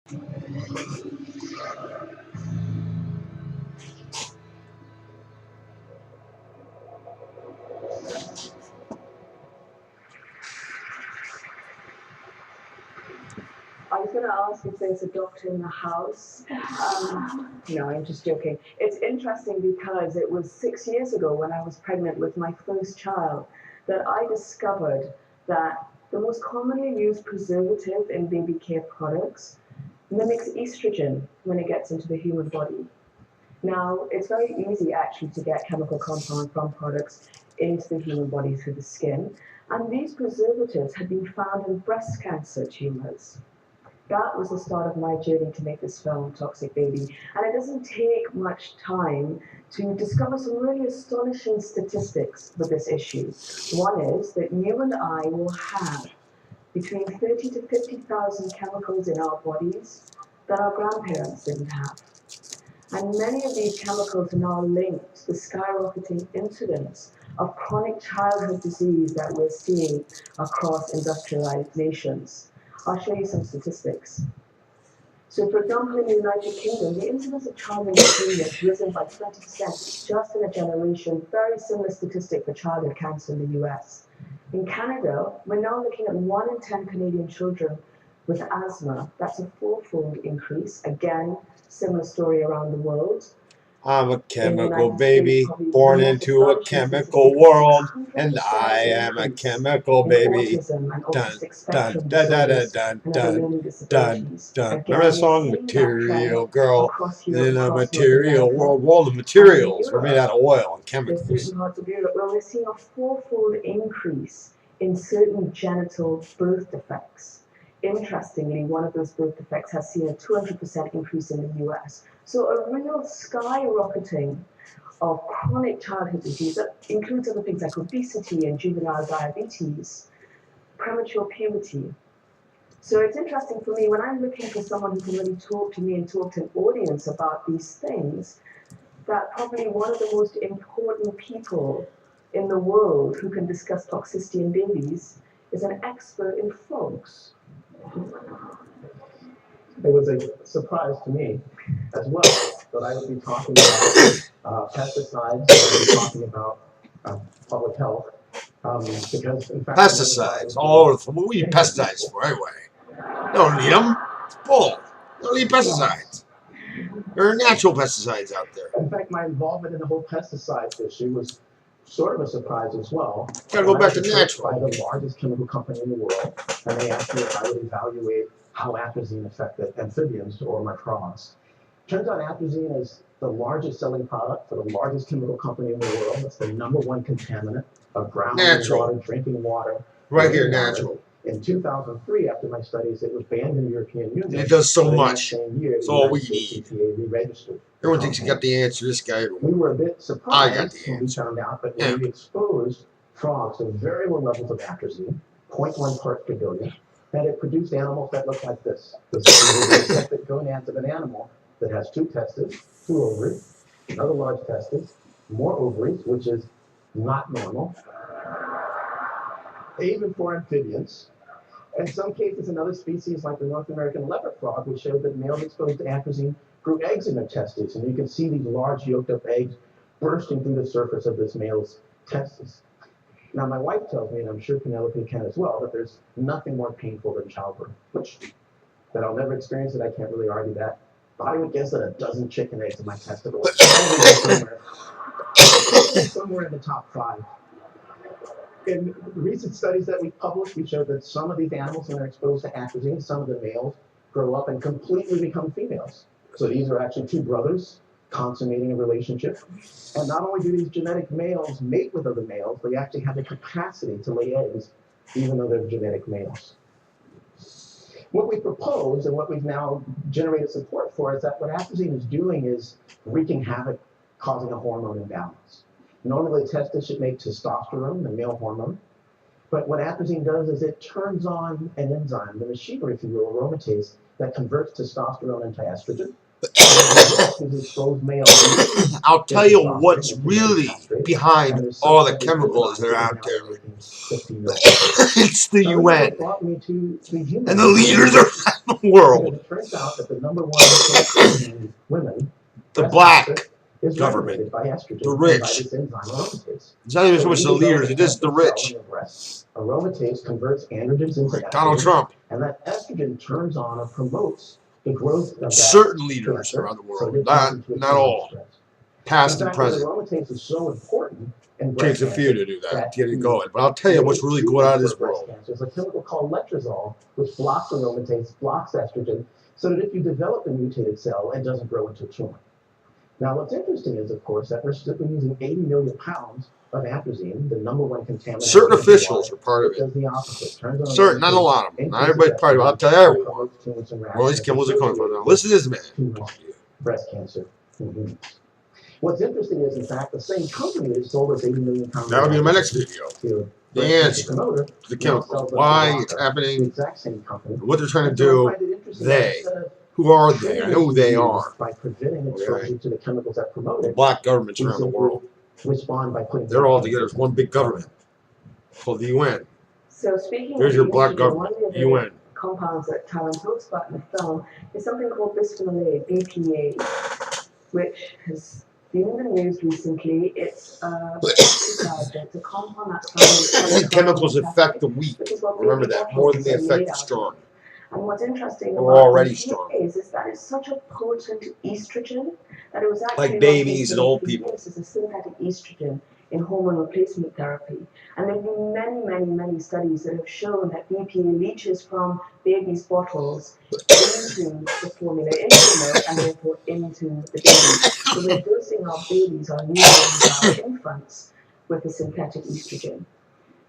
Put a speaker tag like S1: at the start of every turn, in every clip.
S1: I was going to ask if there's a doctor in the house. No, I'm just joking. It's interesting because it was 6 years ago when I was pregnant with my first child that I discovered that the most commonly used preservative in baby care products mimics estrogen when it gets into the human body. Now, it's very easy actually to get chemical compound from products into the human body through the skin, and these preservatives had been found in breast cancer tumors. That was the start of my journey to make this film, Toxic Baby. And it doesn't take much time to discover some really astonishing statistics with this issue. One is that you and I will have between 30 to 50,000 chemicals in our bodies that our grandparents didn't have. And many of these chemicals are now linked to the skyrocketing incidence of chronic childhood disease that we're seeing across industrialized nations. I'll show you some statistics. So, for example, in the United Kingdom, the incidence of childhood leukemia has risen by 20% just in a generation. Very similar statistic for childhood cancer in the US. In Canada, we're now looking at 1 in 10 Canadian children with asthma. That's a fourfold increase. Again, similar story around the world.
S2: I'm a chemical baby, born into a chemical world, and I am a chemical baby. Dun, dun, dun, dun, dun, dun, dun, dun, dun. Remember the song Material Girl? In a material world of materials. We're made out of oil and chemicals.
S1: There's certain parts of Europe where we're seeing a fourfold increase in certain genital birth defects. Interestingly, one of those birth defects has seen a 200% increase in the US. So a real skyrocketing of chronic childhood disease that includes other things like obesity and juvenile diabetes, premature puberty. So it's interesting for me when I'm looking for someone who can really talk to me and talk to an audience about these things, that probably one of the most important people in the world who can discuss toxicity in babies is an expert in frogs.
S3: It was a surprise to me as well that I would be talking about pesticides, I would be talking about public health, because in fact...
S2: Pesticides, all over. What do we need pesticides for anyway? Don't need them. It's bull. Don't need pesticides. There are natural pesticides out there.
S3: In fact, my involvement in the whole pesticides issue was sort of a surprise as well.
S2: Gotta go back to natural.
S3: By the largest chemical company in the world, and they asked me if I would evaluate how atrazine affected amphibians or my frogs. Turns out atrazine is the largest selling product for the largest chemical company in the world. It's the #1 contaminant of groundwater water, drinking water.
S2: Right here, natural.
S3: In 2003, after my studies, it was banned in the European Union.
S2: And it does so much. It's all we
S3: need.
S2: Everyone thinks you got the answer. This guy.
S3: We were a bit surprised
S2: I got the
S3: when we found out that when we exposed frogs to very low levels of atrazine, 0.1 parts per billion, that it produced animals that look like this. This is the separate gonads of an animal that has 2 testes, 2 ovaries, another large testis, more ovaries, which is not normal. Even for amphibians. In some cases, another species like the North American leopard frog, we showed that males exposed to atrazine grew eggs in their testes. And you can see these large yolked up eggs bursting through the surface of this male's testes. Now, my wife tells me, and I'm sure Penelope can as well, that there's nothing more painful than childbirth, that I'll never experience it. I can't really argue that. But I would guess that a dozen chicken eggs in my testicles somewhere in the top 5. In recent studies that we published, we showed that some of these animals, when they're exposed to atrazine, some of the males grow up and completely become females. So these are actually 2 brothers consummating a relationship. And not only do these genetic males mate with other males, they actually have the capacity to lay eggs, even though they're genetic males. What we propose and what we've now generated support for is that what atrazine is doing is wreaking havoc, causing a hormone imbalance. Normally, the testis should make testosterone, the male hormone. But what atrazine does is it turns on an enzyme, the machinery, if you will, aromatase, that converts testosterone into estrogen.
S2: I'll tell you what's really behind all the chemicals that are out there.
S3: 15 years ago.
S2: It's the
S3: Now,
S2: UN.
S3: what brought me to the human
S2: And the leaders are around the world.
S3: It turns out that the number one cancer in women,
S2: The
S3: breast
S2: black
S3: cancer, is
S2: government.
S3: regulated by estrogen
S2: The
S3: and by
S2: rich.
S3: this enzyme aromatase.
S2: It's not even so
S3: So
S2: much
S3: when
S2: the
S3: you develop
S2: leaders,
S3: a
S2: it is the
S3: cancer cell
S2: rich.
S3: in your breast, aromatase converts androgens into
S2: Like Donald
S3: estrogen,
S2: Trump.
S3: and that estrogen turns on or promotes the growth of that
S2: Certain leaders
S3: cancer,
S2: around the
S3: so
S2: world,
S3: it turns into a
S2: not
S3: tumor
S2: all.
S3: stress.
S2: Past
S3: In
S2: and
S3: fact, the
S2: present.
S3: aromatase is so important in
S2: It
S3: breast
S2: takes a few
S3: cancer
S2: to do that,
S3: that
S2: to get it
S3: the
S2: going. But I'll tell you what's really going on in this
S3: breast
S2: world.
S3: cancer is a chemical called letrozole, which blocks aromatase, blocks estrogen, so that if you develop a mutated cell, it doesn't grow into a tumor. Now, what's interesting is, of course, that we're using 80 million pounds of atrazine, the number one contaminant.
S2: Certain officials are part of
S3: it. Does the opposite. Turns on
S2: Certain, not a lot of them. Not everybody's part of it. I'll tell you everyone. Where these chemicals are coming from. Now, listen to this man.
S3: Breast cancer. What's interesting is, in fact, the same company that sold us 80 million pounds.
S2: That'll be in my next video. The answer to the chemicals. Why it's happening.
S3: The exact same company.
S2: What they're trying to do. They. Who are they? I know who they are.
S3: By preventing exposure to the chemicals that promote
S2: The
S3: it.
S2: black governments around the world.
S3: Respond by putting.
S2: They're all together as one big government called the UN.
S1: So speaking
S2: There's
S1: of
S2: your black
S1: estrogen,
S2: government,
S1: one of the
S2: UN.
S1: compounds that Talon talks about in the film is something called bisphenol A, BPA, which has been in the news recently. It's a pesticide. It's a compound that's found in
S2: Chemicals affect the weak. Remember that more than they affect the strong.
S1: And what's interesting
S2: We're
S1: about
S2: already
S1: BPA
S2: strong.
S1: is that it's such a potent estrogen that it was actually
S2: Like babies and old people.
S1: This is a synthetic estrogen in hormone replacement therapy. And there have been many studies that have shown that BPA leaches from babies' bottles into the formula, into the milk, and therefore into the baby. So we're dosing our babies, our newborns, our infants with the synthetic estrogen.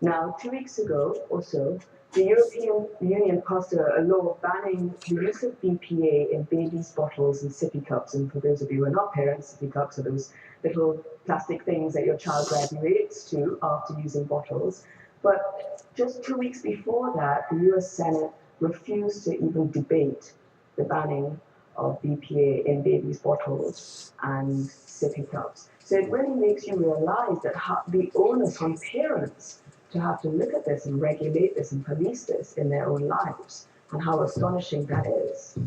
S1: Now, 2 weeks ago or so, the European Union passed a law banning the use of BPA in babies' bottles and sippy cups. And for those of you who are not parents, sippy cups are those little plastic things that your child graduates to after using bottles. But just 2 weeks before that, the US Senate refused to even debate the banning of BPA in babies' bottles and sippy cups. So it really makes you realize that the onus on parents to have to look at this and regulate this and police this in their own lives, and how astonishing that is.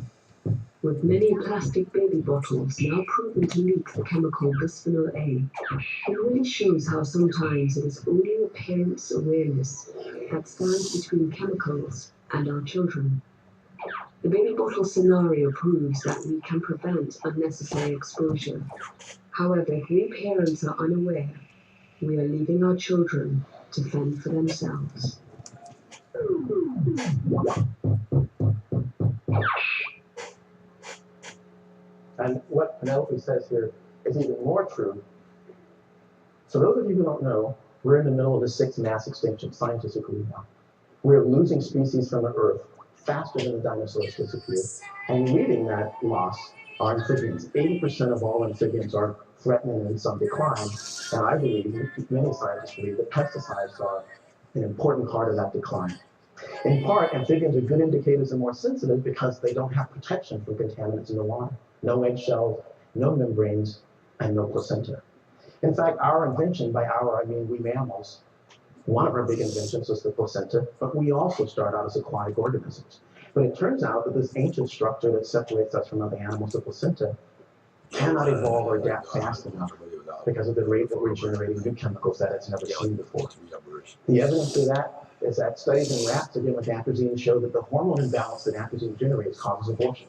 S1: With many plastic baby bottles now proven to leak the chemical bisphenol A, it really shows how sometimes it is only a parent's awareness that stands between chemicals and our children. The baby bottle scenario proves that we can prevent unnecessary exposure. However, if we parents are unaware, we are leaving our children to fend for themselves.
S3: And what Penelope says here is even more true. So those of you who don't know, we're in the middle of the sixth mass extinction, scientifically now. We're losing species from the Earth faster than the dinosaurs disappeared. And leading that loss are amphibians. 80% of all amphibians are threatening and in some decline. And I believe, many scientists believe, that pesticides are an important part of that decline. In part, amphibians are good indicators and more sensitive because they don't have protection from contaminants in the water. No eggshells, no membranes, and no placenta. In fact, our invention, by our, I mean we mammals, one of our big inventions was the placenta, but we also start out as aquatic organisms. But it turns out that this ancient structure that separates us from other animals, the placenta, cannot evolve or adapt fast enough because of the rate that we're generating new chemicals that it's never seen before. The evidence for that is that studies in rats, again with atrazine, show that the hormone imbalance that atrazine generates causes abortion,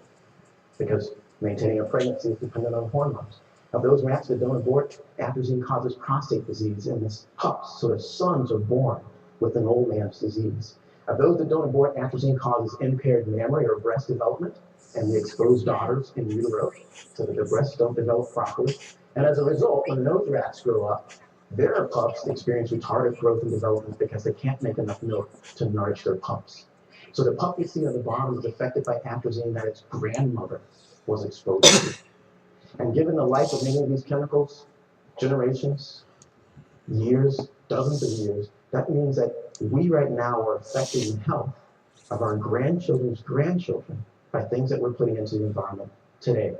S3: because maintaining a pregnancy is dependent on hormones. Of those rats that don't abort, atrazine causes prostate disease in the pups, so the sons are born with an old man's disease. Of those that don't abort, atrazine causes impaired mammary or breast development, and the exposed daughters in utero, so that their breasts don't develop properly. And as a result, when those rats grow up, their pups experience retarded growth and development because they can't make enough milk to nourish their pups. So the pup you see on the bottom is affected by atrazine that its grandmother was exposed to. And given the life of many of these chemicals, generations, years, dozens of years, that means that we right now are affecting the health of our grandchildren's grandchildren by things that we're putting into the environment today.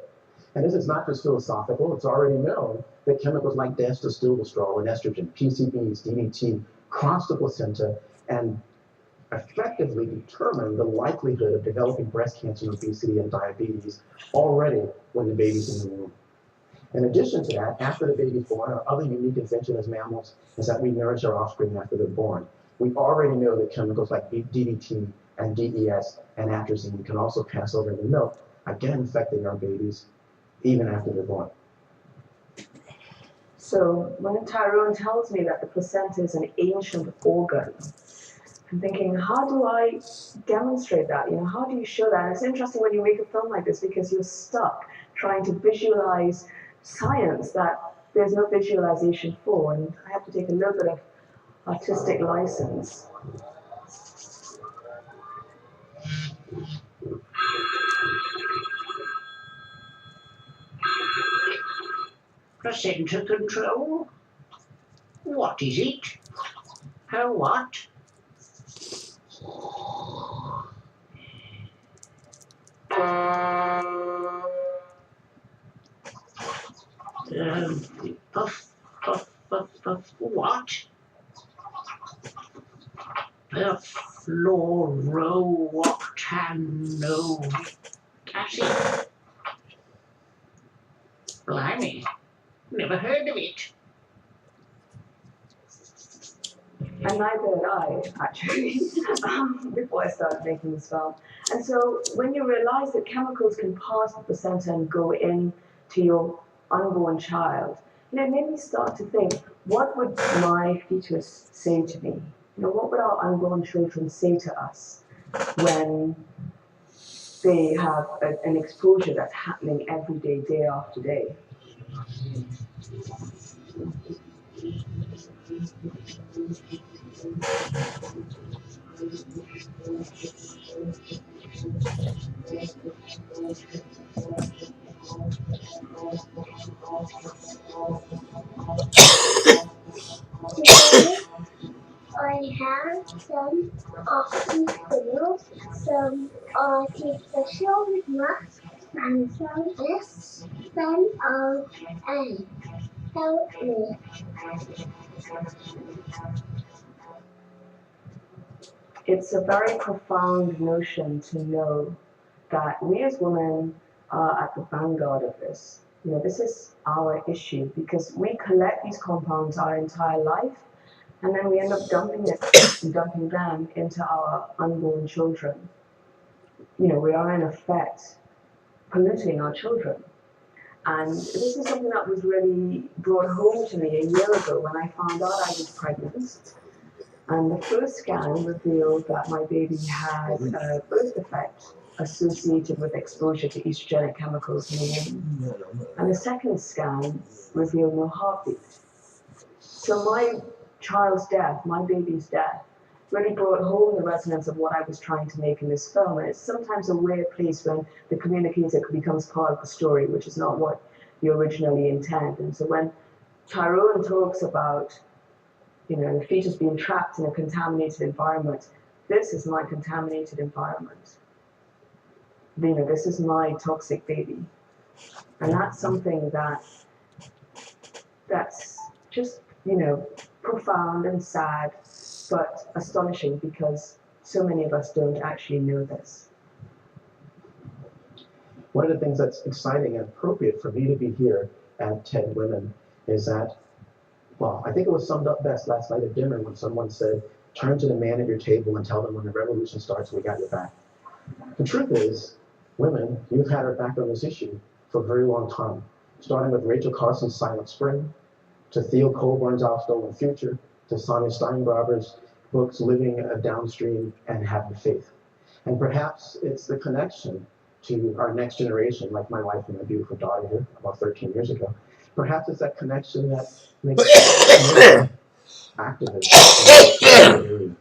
S3: And this is not just philosophical, it's already known that chemicals like diacetylstilbestrol and estrogen, PCBs, DDT, cross the placenta and effectively determine the likelihood of developing breast cancer, obesity, and diabetes already when the baby's in the womb. In addition to that, after the baby's born, our other unique invention as mammals is that we nourish our offspring after they're born. We already know that chemicals like DDT and DES and atrazine can also pass over in the milk, again affecting our babies even after they're born.
S1: So when Tyrone tells me that the placenta is an ancient organ, I'm thinking, how do I demonstrate that? How do you show that? And it's interesting when you make a film like this because you're stuck trying to visualize science that there's no visualization for, and I have to take a little bit of artistic license.
S4: Placenta control? What is it? How what? Puff, puff, puff, puff, what? Perfluorooctanoic acid. Blimey, never heard of it.
S1: And neither had I, actually, before I started making this film. And so when you realize that chemicals can pass the placenta and go into your unborn child, it made me start to think, what would my fetus say to me? What would our unborn children say to us when they have an exposure that's happening every day, day after day?
S5: Today I have some awesome videos, some artificial masks, and some S, some A. Help me.
S1: It's a very profound notion to know that we as women are at the vanguard of this. This is our issue because we collect these compounds our entire life and then we end up dumping them into our unborn children. We are in effect polluting our children. And this is something that was really brought home to me a year ago when I found out I was pregnant. And the first scan revealed that my baby had a birth defect associated with exposure to estrogenic chemicals in the womb. And the second scan revealed no heartbeat. So my child's death, my baby's death, really brought home the resonance of what I was trying to make in this film. And it's sometimes a weird place when the communicator becomes part of the story, which is not what you originally intend. And so when Tyrone talks about the fetus being trapped in a contaminated environment, this is my contaminated environment. This is my toxic baby. And that's something that's just, profound and sad, but astonishing because so many of us don't actually know this.
S3: One of the things that's exciting and appropriate for me to be here at TED Women is that, well, I think it was summed up best last night at dinner when someone said, turn to the man at your table and tell them when the revolution starts, we got your back. The truth is, women, you've had our back on this issue for a very long time, starting with Rachel Carson's Silent Spring, to Theo Colburn's Our Stolen Future, to Sonia Steingraber's books Living Downstream and Having Faith. And perhaps it's the connection to our next generation, like my wife and my beautiful daughter here about 13 years ago. Perhaps it's that connection that makes activists.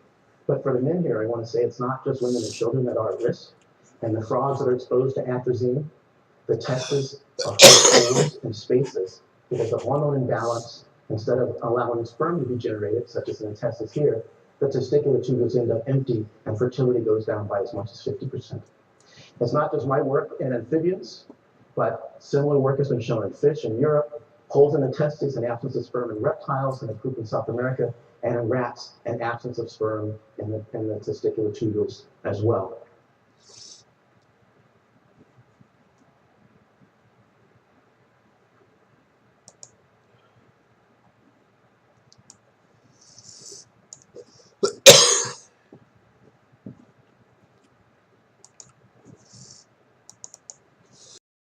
S3: But for the men here, I want to say it's not just women and children that are at risk, and the frogs that are exposed to atrazine, the testes are holes and spaces because the hormone imbalance, instead of allowing sperm to be generated, such as in the testes here, the testicular tubules end up empty and fertility goes down by as much as 50%. It's not just my work in amphibians, but similar work has been shown in fish in Europe, holes in the testes and absence of sperm in reptiles and a group in South America, and in rats, an absence of sperm in the testicular tubules as well.